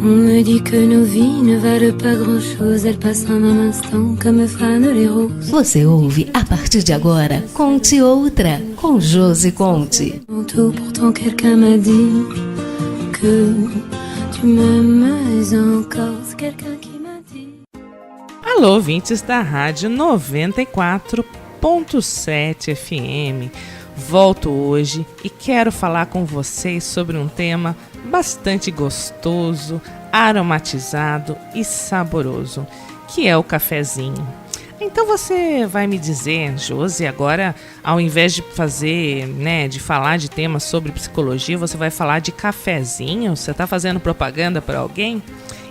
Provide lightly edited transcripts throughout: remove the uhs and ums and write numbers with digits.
On me dit que nos vies ne valent pas grand-chose, elles passent en un instant comme fanent les roses. Você ouve a partir de agora Conte Outra, com Josi Conte. Pourtant quelqu'un m'a dit que tu m'aimes encore, c'est quelqu'un qui m'a dit. Alô, ouvintes da Rádio 94.7 FM. Volto hoje e quero falar com vocês sobre um tema bastante gostoso, aromatizado e saboroso, que é o cafezinho. Então você vai me dizer, Josi, agora ao invés de fazer, de falar de temas sobre psicologia, você vai falar de cafezinho? Você está fazendo propaganda para alguém?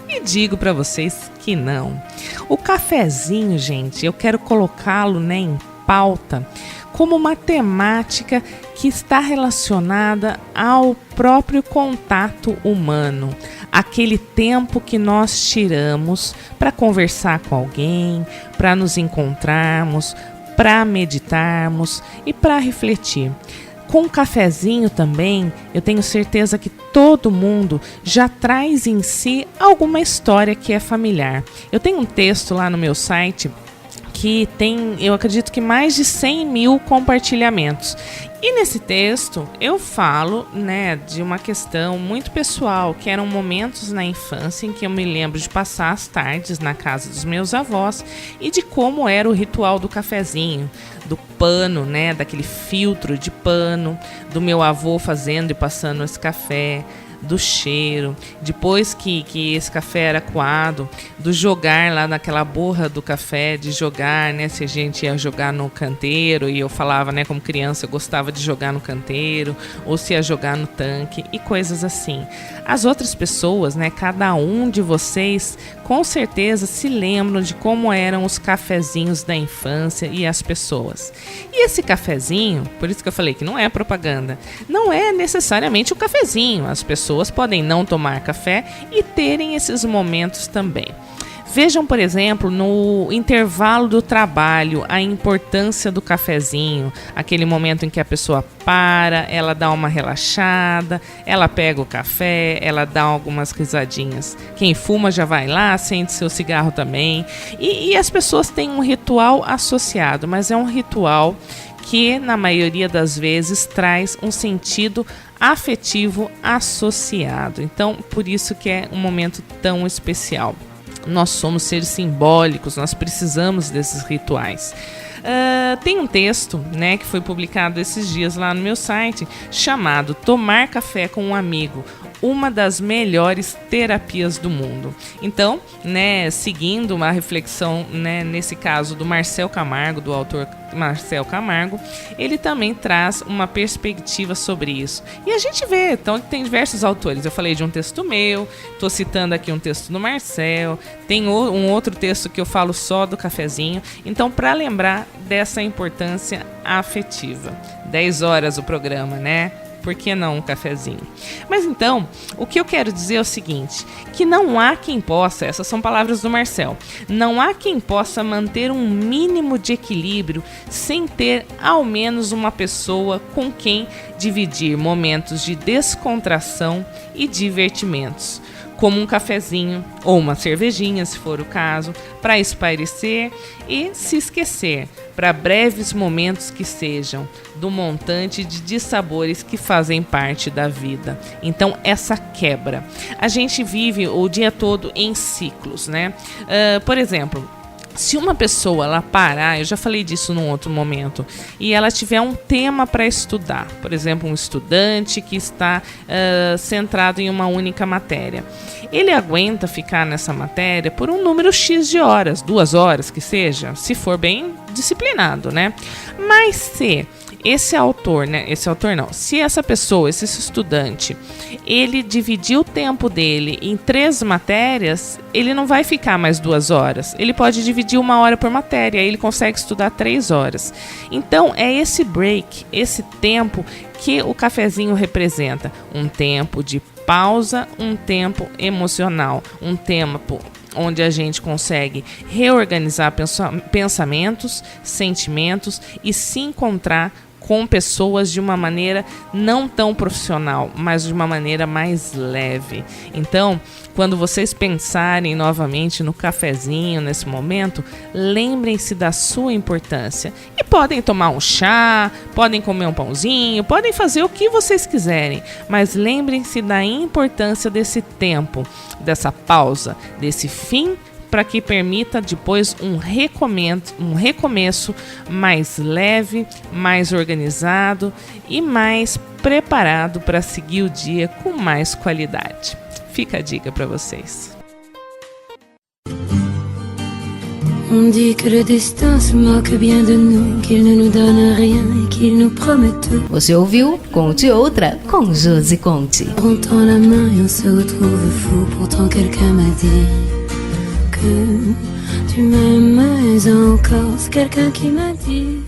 E digo para vocês que não. O cafezinho, gente, eu quero colocá-lo, em pauta como uma temática que está relacionada ao próprio contato humano, aquele tempo que nós tiramos para conversar com alguém, para nos encontrarmos, para meditarmos e para refletir. Com o cafezinho também, eu tenho certeza que todo mundo já traz em si alguma história que é familiar. Eu tenho um texto lá no meu site que tem, eu acredito que mais de 100 mil compartilhamentos. E nesse texto eu falo, de uma questão muito pessoal, que eram momentos na infância em que eu me lembro de passar as tardes na casa dos meus avós e de como era o ritual do cafezinho, do pano, daquele filtro de pano, do meu avô fazendo e passando esse café, do cheiro, depois que esse café era coado, do jogar lá naquela borra do café, de jogar, se a gente ia jogar no canteiro, e eu falava, como criança, eu gostava de jogar no canteiro, ou se ia jogar no tanque, e coisas assim. As outras pessoas, cada um de vocês, com certeza se lembram de como eram os cafezinhos da infância e as pessoas. E esse cafezinho, por isso que eu falei que não é propaganda, não é necessariamente o cafezinho, as pessoas podem não tomar café e terem esses momentos também. Vejam, por exemplo, no intervalo do trabalho, a importância do cafezinho, aquele momento em que a pessoa para, ela dá uma relaxada, ela pega o café, ela dá algumas risadinhas. Quem fuma já vai lá, acende seu cigarro também. E as pessoas têm um ritual associado, mas é um ritual que, na maioria das vezes, traz um sentido afetivo associado. Então, por isso que é um momento tão especial. Nós somos seres simbólicos, nós precisamos desses rituais. Tem um texto, que foi publicado esses dias lá no meu site, chamado Tomar Café com um Amigo, uma das melhores terapias do mundo. Então, seguindo uma reflexão, nesse caso do Marcel Camargo, do autor Marcel Camargo, ele também traz uma perspectiva sobre isso. E a gente vê, então, que tem diversos autores. Eu falei de um texto meu, estou citando aqui um texto do Marcel, tem um outro texto que eu falo só do cafezinho. Então, para lembrar dessa importância afetiva. 10 horas o programa, Por que não um cafezinho? Mas então, o que eu quero dizer é o seguinte, que não há quem possa, essas são palavras do Marcel, não há quem possa manter um mínimo de equilíbrio sem ter ao menos uma pessoa com quem dividir momentos de descontração e divertimentos, como um cafezinho ou uma cervejinha, se for o caso, para espairecer e se esquecer, para breves momentos que sejam, do montante de dissabores que fazem parte da vida. Então, essa quebra. A gente vive o dia todo em ciclos, por exemplo, se uma pessoa ela parar, eu já falei disso num outro momento, e ela tiver um tema para estudar, por exemplo, um estudante que está centrado em uma única matéria, ele aguenta ficar nessa matéria por um número X de horas, 2 horas que seja, se for bem disciplinado, Mas se esse autor, se essa pessoa, esse estudante, ele dividir o tempo dele em 3 matérias, ele não vai ficar mais 2 horas. Ele pode dividir 1 hora por matéria, aí ele consegue estudar 3 horas. Então, é esse break, esse tempo que o cafezinho representa. Um tempo de pausa, um tempo emocional, um tempo onde a gente consegue reorganizar pensamentos, sentimentos e se encontrar com pessoas de uma maneira não tão profissional, mas de uma maneira mais leve. Então, quando vocês pensarem novamente no cafezinho nesse momento, lembrem-se da sua importância. E podem tomar um chá, podem comer um pãozinho, podem fazer o que vocês quiserem, mas lembrem-se da importância desse tempo, dessa pausa, desse fim, para que permita depois um recomeço mais leve, mais organizado e mais preparado para seguir o dia com mais qualidade. Fica a dica para vocês. On dit que le destin se moque bien de nous, qu'il ne nous donne rien et qu'il nous promet tout. Você ouviu Conte Outra com Josi Conte. On tend la main et on se retrouve fou. Pourtant quelqu'un m'a dit que tu m'aimes encore. C'est quelqu'un qui m'a dit